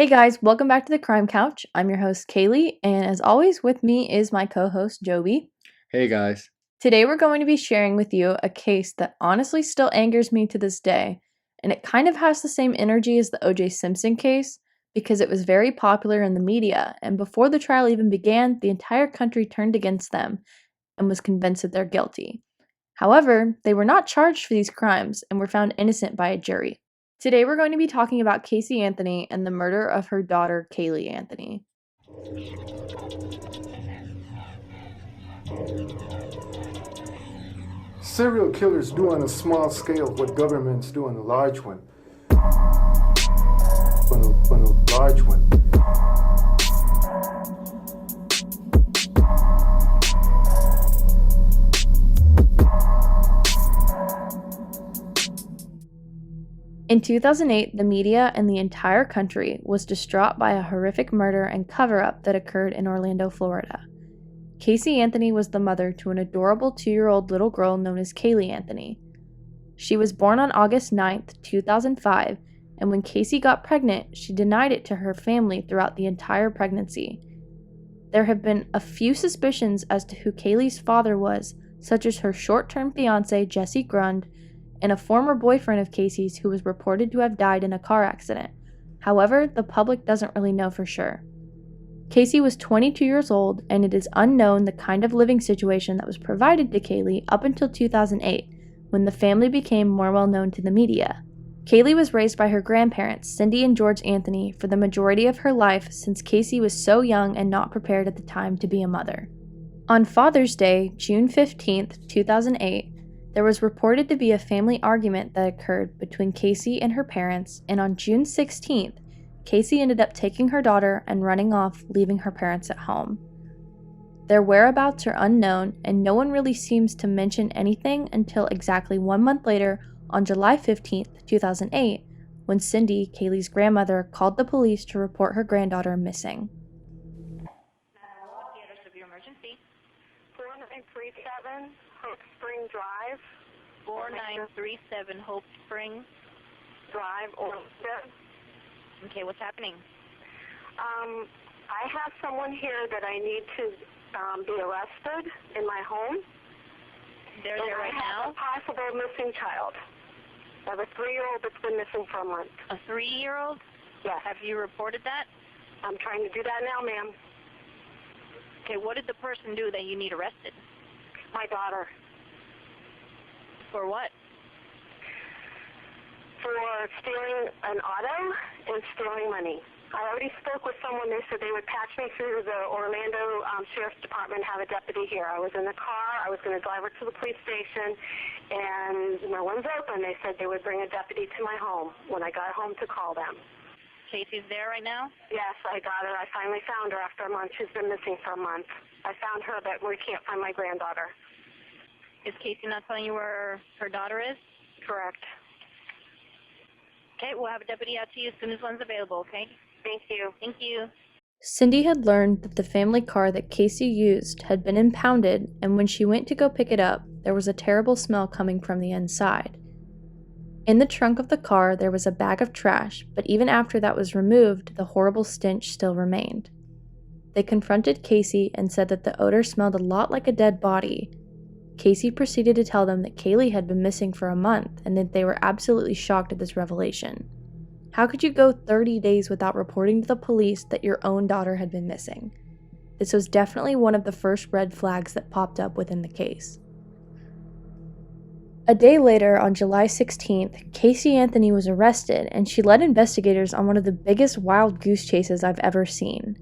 Hey guys, welcome back to the Crime Couch. I'm your host, Caylee, and as always, with me is my co host, Joby. Hey guys. Today, we're going to be sharing with you a case that honestly still angers me to this day, and it kind of has the same energy as the O.J. Simpson case because it was very popular in the media, and before the trial even began, the entire country turned against them and was convinced that they're guilty. However, they were not charged for these crimes and were found innocent by a jury. Today, we're going to be talking about Casey Anthony and the murder of her daughter, Caylee Anthony. Serial killers do on a small scale what governments do on a large one. On a large one. In 2008, the media and the entire country was distraught by a horrific murder and cover-up that occurred in Orlando, Florida. Casey Anthony was the mother to an adorable 2-year-old little girl known as Caylee Anthony. She was born on August 9, 2005, and when Casey got pregnant, she denied it to her family throughout the entire pregnancy. There have been a few suspicions as to who Caylee's father was, such as her short-term fiance, Jesse Grund, and a former boyfriend of Casey's who was reported to have died in a car accident. However, the public doesn't really know for sure. Casey was 22 years old, and it is unknown the kind of living situation that was provided to Caylee up until 2008, when the family became more well known to the media. Caylee was raised by her grandparents, Cindy and George Anthony, for the majority of her life since Casey was so young and not prepared at the time to be a mother. On Father's Day, June 15, 2008, there was reported to be a family argument that occurred between Casey and her parents, and on June 16th, Casey ended up taking her daughter and running off, leaving her parents at home. Their whereabouts are unknown, and no one really seems to mention anything until exactly 1 month later, on July 15th, 2008, when Cindy, Caylee's grandmother, called the police to report her granddaughter missing. 4937 Hope Spring Drive. 4937 Hope Springs Drive, Orlando. Okay, what's happening? I have someone here that I need to be arrested in my home. They're there right now? I have a possible missing child. I have a 3-year-old that's been missing for a month. A 3-year-old? Yes. Have you reported that? I'm trying to do that now, ma'am. Okay, what did the person do that you need arrested? My daughter. For what? For stealing an auto and stealing money. I already spoke with someone. They said they would patch me through the Orlando Sheriff's Department and have a deputy here. I was in the car. I was going to drive her to the police station, and no one's open. They said they would bring a deputy to my home when I got home to call them. Casey's there right now? Yes, I got her. I finally found her after a month. She's been missing for a month. I found her, but we can't find my granddaughter. Is Casey not telling you where her daughter is? Correct. Okay, we'll have a deputy out to you as soon as one's available, okay? Thank you. Thank you. Cindy had learned that the family car that Casey used had been impounded, and when she went to go pick it up, there was a terrible smell coming from the inside. In the trunk of the car, there was a bag of trash, but even after that was removed, the horrible stench still remained. They confronted Casey and said that the odor smelled a lot like a dead body. Casey proceeded to tell them that Caylee had been missing for a month and that they were absolutely shocked at this revelation. How could you go 30 days without reporting to the police that your own daughter had been missing? This was definitely one of the first red flags that popped up within the case. A day later, on July 16th, Casey Anthony was arrested, and she led investigators on one of the biggest wild goose chases I've ever seen.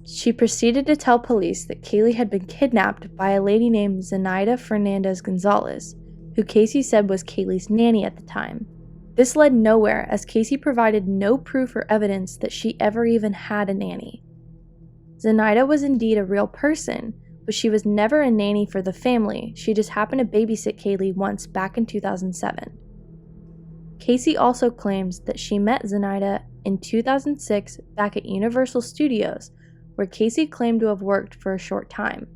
She proceeded to tell police that Caylee had been kidnapped by a lady named Zenaida Fernandez Gonzalez, who Casey said was Caylee's nanny at the time. This led nowhere, as Casey provided no proof or evidence that she ever even had a nanny. Zenaida was indeed a real person, but she was never a nanny for the family. She just happened to babysit Caylee once back in 2007. Casey also claims that she met Zenaida in 2006 back at Universal Studios, where Casey claimed to have worked for a short time.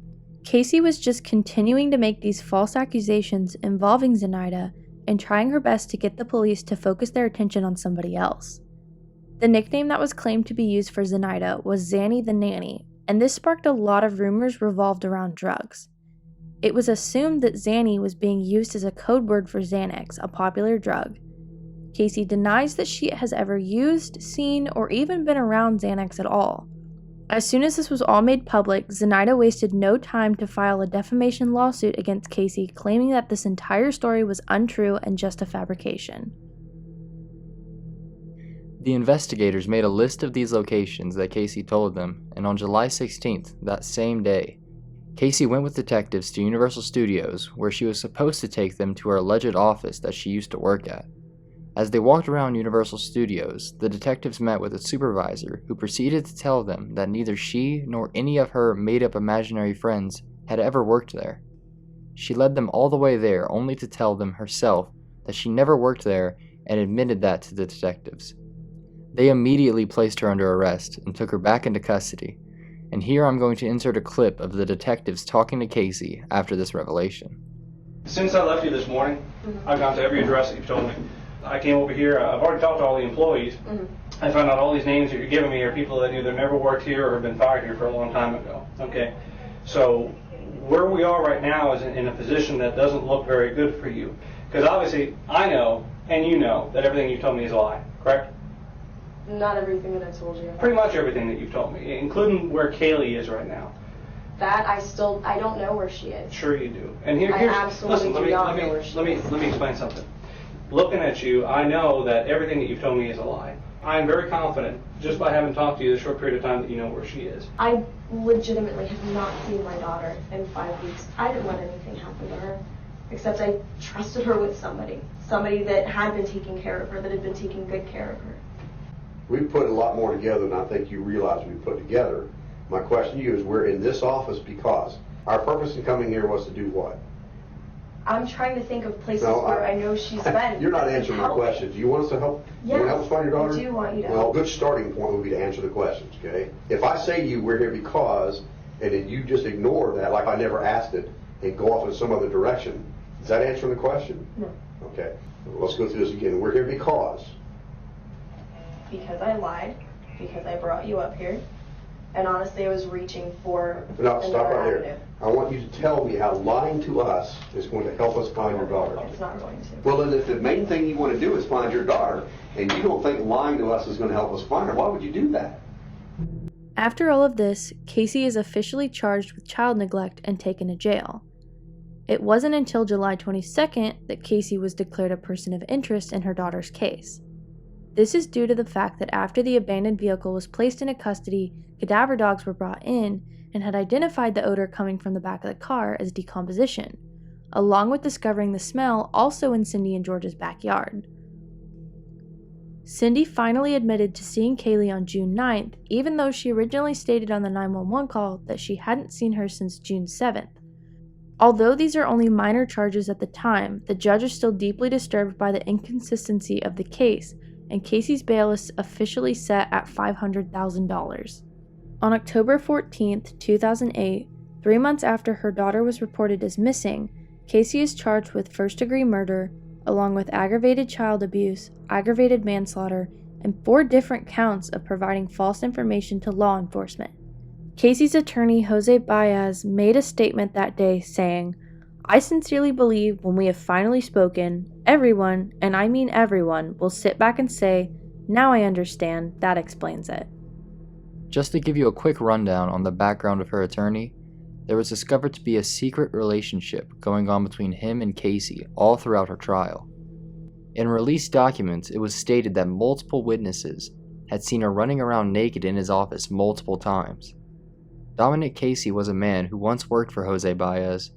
Casey was just continuing to make these false accusations involving Zenaida and trying her best to get the police to focus their attention on somebody else. The nickname that was claimed to be used for Zenaida was Zanny the Nanny, and this sparked a lot of rumors revolved around drugs. It was assumed that Zanny was being used as a code word for Xanax, a popular drug. Casey denies that she has ever used, seen, or even been around Xanax at all. As soon as this was all made public, Zenaida wasted no time to file a defamation lawsuit against Casey, claiming that this entire story was untrue and just a fabrication. The investigators made a list of these locations that Casey told them, and on July 16th, that same day, Casey went with detectives to Universal Studios, where she was supposed to take them to her alleged office that she used to work at. As they walked around Universal Studios, the detectives met with a supervisor who proceeded to tell them that neither she nor any of her made-up imaginary friends had ever worked there. She led them all the way there only to tell them herself that she never worked there and admitted that to the detectives. They immediately placed her under arrest and took her back into custody, and here I'm going to insert a clip of the detectives talking to Casey after this revelation. Since I left you this morning, I've gone to every address that you've told me. I came over here, I've already talked to all the employees. I found out all these names that you're giving me are people that either never worked here or have been fired here for a long time ago. Okay, so where we are right now is in a position that doesn't look very good for you. Because obviously I know, and you know, that everything you've told me is a lie, correct? Not everything that I told you. Pretty much everything that you've told me, including where Caylee is right now. That I don't know where she is. Sure you do. And here's, absolutely listen, do not know where she let me explain something. Looking at you, I know that everything that you've told me is a lie. I am very confident, just by having talked to you this short period of time, that you know where she is. I legitimately have not seen my daughter in 5 weeks. I didn't let anything happen to her, except I trusted her with somebody that had been taking care of her, that had been taking good care of her. We've put a lot more together than I think you realize we put together. My question to you is, we're in this office because our purpose in coming here was to do what? I'm trying to think of places where I know she's been. You're not answering my question. Do you want us to help? Yes, you want to help us find your daughter? I do want you to Well, help. a good starting point would be to answer the questions, okay? If I say to you, we're here because, and then you just ignore that like I never asked it and go off in some other direction, is that answering the question? No. Okay. Let's go through this again. We're here because. Because I lied, because I brought you up here, and honestly I was reaching for No, stop another right avenue. there. I want you to tell me how lying to us is going to help us find your daughter. It's not going to. Well, then if the main thing you want to do is find your daughter, and you don't think lying to us is going to help us find her, why would you do that? After all of this, Casey is officially charged with child neglect and taken to jail. It wasn't until July 22nd that Casey was declared a person of interest in her daughter's case. This is due to the fact that after the abandoned vehicle was placed into custody, cadaver dogs were brought in and had identified the odor coming from the back of the car as decomposition, along with discovering the smell also in Cindy and George's backyard. Cindy finally admitted to seeing Caylee on June 9th, even though she originally stated on the 911 call that she hadn't seen her since June 7th. Although these are only minor charges at the time, the judge is still deeply disturbed by the inconsistency of the case, and Casey's bail is officially set at $500,000. On October 14, 2008, 3 months after her daughter was reported as missing, Casey is charged with first-degree murder, along with aggravated child abuse, aggravated manslaughter, and 4 different counts of providing false information to law enforcement. Casey's attorney, Jose Baez, made a statement that day saying, "I sincerely believe when we have finally spoken, everyone, and I mean everyone, will sit back and say, 'Now I understand, that explains it.'" Just to give you a quick rundown on the background of her attorney, there was discovered to be a secret relationship going on between him and Casey all throughout her trial. In released documents, it was stated that multiple witnesses had seen her running around naked in his office multiple times. Dominic Casey was a man who once worked for Jose Baez,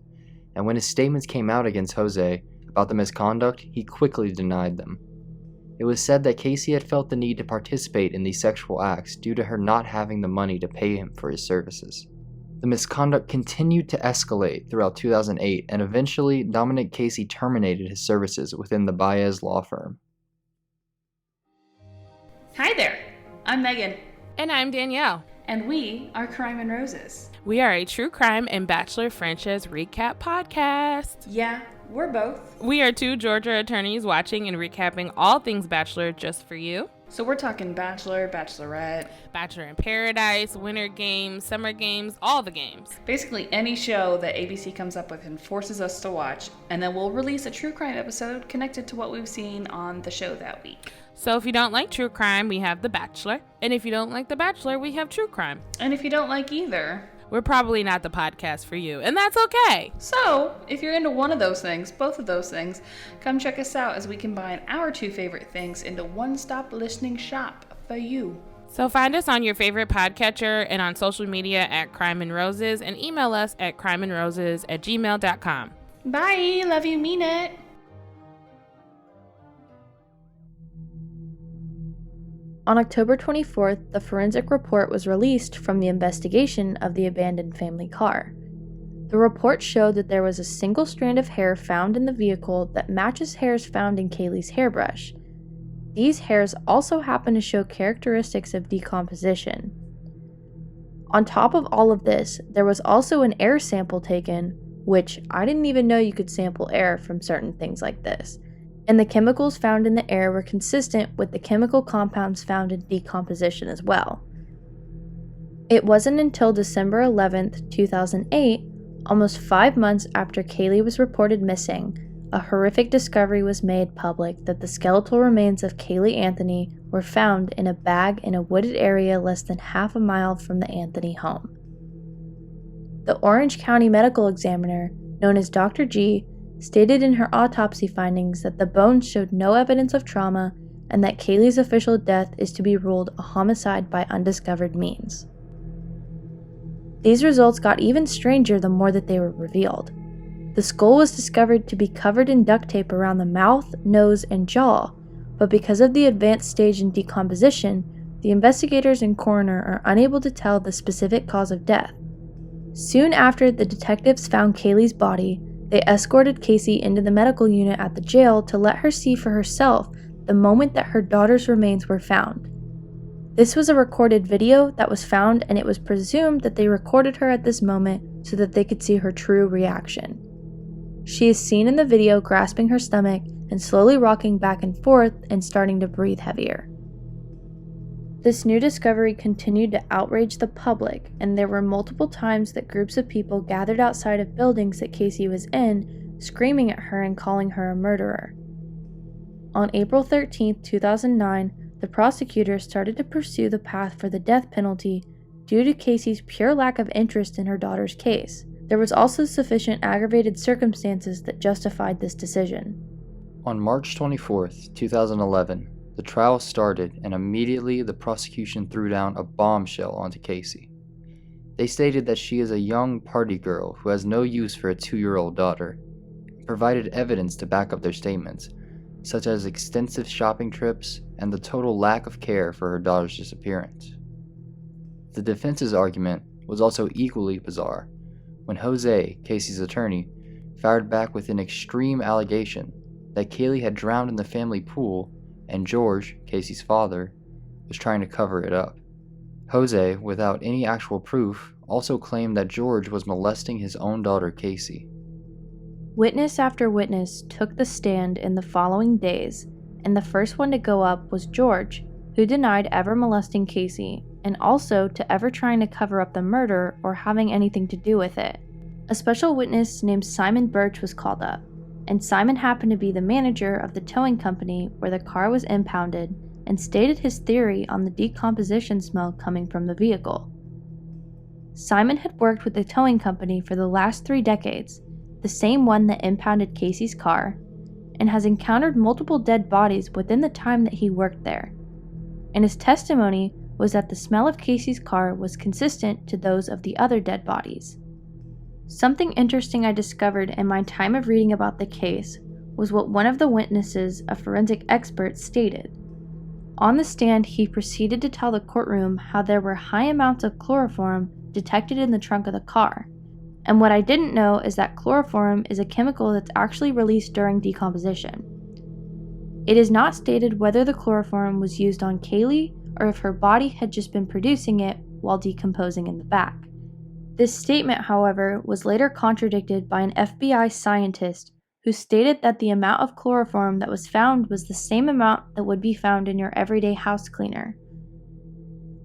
and when his statements came out against Jose about the misconduct, he quickly denied them. It was said that Casey had felt the need to participate in these sexual acts due to her not having the money to pay him for his services. The misconduct continued to escalate throughout 2008, and eventually Dominic Casey terminated his services within the Baez law firm. Hi there, I'm Megan. And I'm Danielle. And we are Crime and Roses. We are a true crime and Bachelor franchise recap podcast. Yeah, we're both. We are 2 Georgia attorneys watching and recapping all things Bachelor just for you. So we're talking Bachelor, Bachelorette, Bachelor in Paradise, Winter Games, Summer Games, all the games. basically any show that ABC comes up with and forces us to watch, and then we'll release a true crime episode connected to what we've seen on the show that week. So if you don't like true crime, we have The Bachelor. And if you don't like The Bachelor, we have true crime. And if you don't like either, we're probably not the podcast for you, and that's okay. So, if you're into one of those things, both of those things, come check us out as we combine our two favorite things into one-stop listening shop for you. So find us on your favorite podcatcher and on social media at Crime and Roses, and email us at crimeandroses@gmail.com. Bye! Love you, mean it! On October 24th, the forensic report was released from the investigation of the abandoned family car. The report showed that there was a single strand of hair found in the vehicle that matches hairs found in Caylee's hairbrush. These hairs also happen to show characteristics of decomposition. On top of all of this, there was also an air sample taken, which I didn't even know you could sample air from certain things like this. And the chemicals found in the air were consistent with the chemical compounds found in decomposition as well. It wasn't until December 11th, 2008, almost 5 months after Caylee was reported missing, a horrific discovery was made public that the skeletal remains of Caylee Anthony were found in a bag in a wooded area less than half a mile from the Anthony home. The Orange County medical examiner, known as Dr. G, stated in her autopsy findings that the bones showed no evidence of trauma and that Caylee's official death is to be ruled a homicide by undiscovered means. These results got even stranger the more that they were revealed. The skull was discovered to be covered in duct tape around the mouth, nose, and jaw, but because of the advanced stage in decomposition, the investigators and coroner are unable to tell the specific cause of death. Soon after the detectives found Caylee's body, they escorted Casey into the medical unit at the jail to let her see for herself the moment that her daughter's remains were found. This was a recorded video that was found, and it was presumed that they recorded her at this moment so that they could see her true reaction. She is seen in the video grasping her stomach and slowly rocking back and forth and starting to breathe heavier. This new discovery continued to outrage the public, and there were multiple times that groups of people gathered outside of buildings that Casey was in, screaming at her and calling her a murderer. On April 13, 2009, the prosecutors started to pursue the path for the death penalty due to Casey's pure lack of interest in her daughter's case. There was also sufficient aggravated circumstances that justified this decision. On March 24, 2011, the trial started, and immediately the prosecution threw down a bombshell onto Casey. They stated that she is a young party girl who has no use for a 2-year-old daughter, and provided evidence to back up their statements, such as extensive shopping trips and the total lack of care for her daughter's disappearance. The defense's argument was also equally bizarre, when Jose, Casey's attorney, fired back with an extreme allegation that Caylee had drowned in the family pool and George, Casey's father, was trying to cover it up. Jose, without any actual proof, also claimed that George was molesting his own daughter Casey. Witness after witness took the stand in the following days, and the first one to go up was George, who denied ever molesting Casey, and also to ever trying to cover up the murder or having anything to do with it. A special witness named Simon Birch was called up, and Simon happened to be the manager of the towing company where the car was impounded, and stated his theory on the decomposition smell coming from the vehicle. Simon had worked with the towing company for the last 3 decades, the same one that impounded Casey's car, and has encountered multiple dead bodies within the time that he worked there. And his testimony was that the smell of Casey's car was consistent to those of the other dead bodies. Something interesting I discovered in my time of reading about the case was what one of the witnesses, a forensic expert, stated. On the stand, he proceeded to tell the courtroom how there were high amounts of chloroform detected in the trunk of the car. And what I didn't know is that chloroform is a chemical that's actually released during decomposition. It is not stated whether the chloroform was used on Caylee or if her body had just been producing it while decomposing in the back. This statement, however, was later contradicted by an FBI scientist who stated that the amount of chloroform that was found was the same amount that would be found in your everyday house cleaner.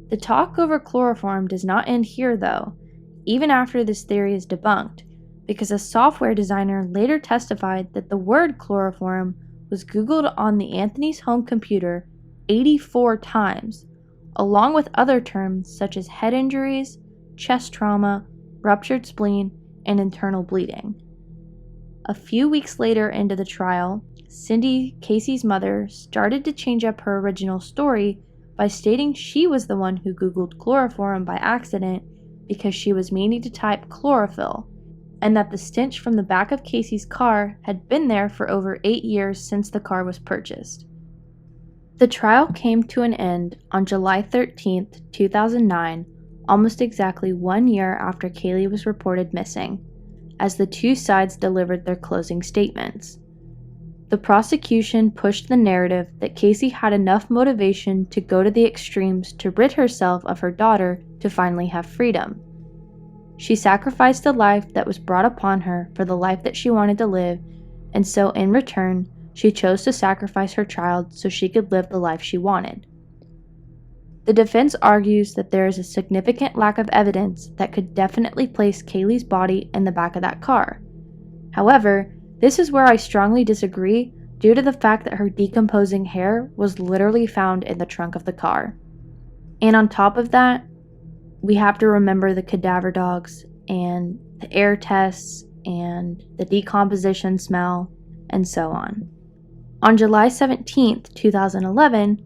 The talk over chloroform does not end here, though, even after this theory is debunked, because a software designer later testified that the word chloroform was Googled on the Anthony's home computer 84 times, along with other terms such as head injuries, chest trauma, ruptured spleen, and internal bleeding. A few weeks later into the trial, Cindy, Casey's mother, started to change up her original story by stating she was the one who Googled chloroform by accident because she was meaning to type chlorophyll, and that the stench from the back of Casey's car had been there for over 8 years since the car was purchased. The trial came to an end on July 13, 2009, almost exactly 1 year after Caylee was reported missing, as the two sides delivered their closing statements. The prosecution pushed the narrative that Casey had enough motivation to go to the extremes to rid herself of her daughter to finally have freedom. She sacrificed the life that was brought upon her for the life that she wanted to live, and so in return, she chose to sacrifice her child so she could live the life she wanted. The defense argues that there is a significant lack of evidence that could definitely place Caylee's body in the back of that car. However, this is where I strongly disagree due to the fact that her decomposing hair was literally found in the trunk of the car. And on top of that, we have to remember the cadaver dogs and the air tests and the decomposition smell and so on. On July 17, 2011,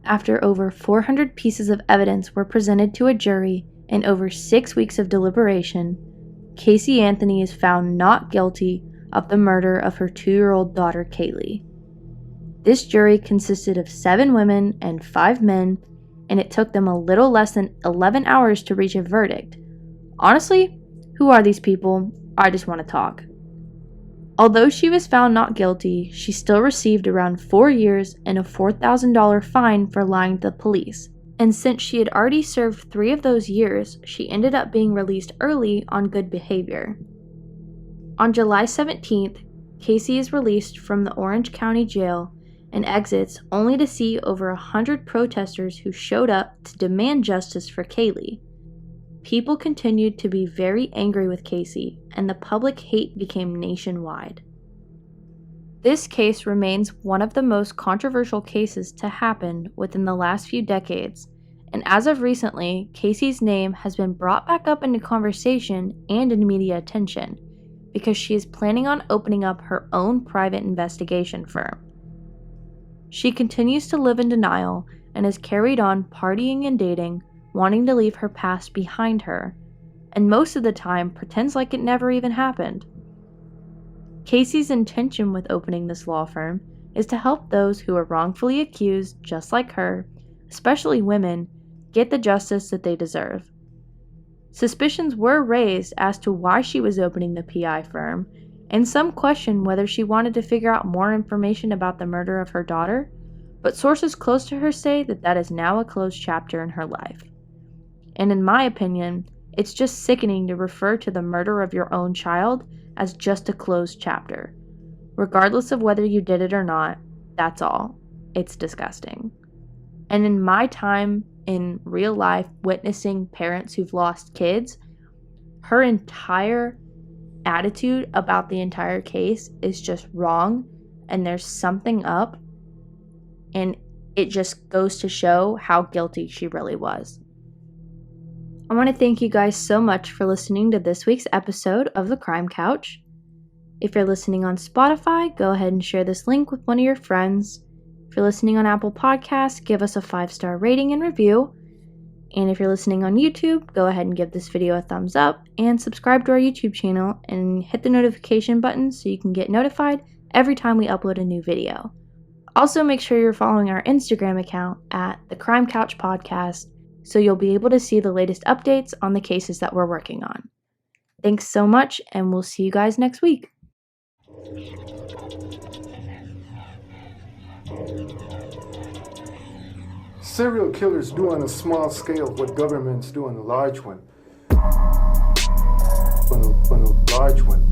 after over 400 pieces of evidence were presented to a jury and over 6 weeks of deliberation, Casey Anthony is found not guilty of the murder of her 2-year-old daughter Caylee. This jury consisted of 7 women and 5 men, and it took them a little less than 11 hours to reach a verdict. Honestly, who are these people? I just want to talk. Although she was found not guilty, she still received around 4 years and a $4,000 fine for lying to the police. And since she had already served 3 of those years, she ended up being released early on good behavior. On July 17th, Casey is released from the Orange County Jail and exits only to see over 100 protesters who showed up to demand justice for Caylee. People continued to be very angry with Casey, and the public hate became nationwide. This case remains one of the most controversial cases to happen within the last few decades, and as of recently, Casey's name has been brought back up into conversation and in media attention, because she is planning on opening up her own private investigation firm. She continues to live in denial and has carried on partying and dating, wanting to leave her past behind her, and most of the time pretends like it never even happened. Casey's intention with opening this law firm is to help those who are wrongfully accused, just like her, especially women, get the justice that they deserve. Suspicions were raised as to why she was opening the PI firm, and some question whether she wanted to figure out more information about the murder of her daughter, but sources close to her say that that is now a closed chapter in her life. And in my opinion, it's just sickening to refer to the murder of your own child as just a closed chapter. Regardless of whether you did it or not, that's all. It's disgusting. And in my time in real life witnessing parents who've lost kids, her entire attitude about the entire case is just wrong, and there's something up, and it just goes to show how guilty she really was. I want to thank you guys so much for listening to this week's episode of The Crime Couch. If you're listening on Spotify, go ahead and share this link with one of your friends. If you're listening on Apple Podcasts, give us a 5-star rating and review. And if you're listening on YouTube, go ahead and give this video a thumbs up and subscribe to our YouTube channel and hit the notification button so you can get notified every time we upload a new video. Also, make sure you're following our Instagram account at The Crime Couch Podcast, so you'll be able to see the latest updates on the cases that we're working on. Thanks so much, and we'll see you guys next week. Serial killers do on a small scale what governments do on a large one. On a large one.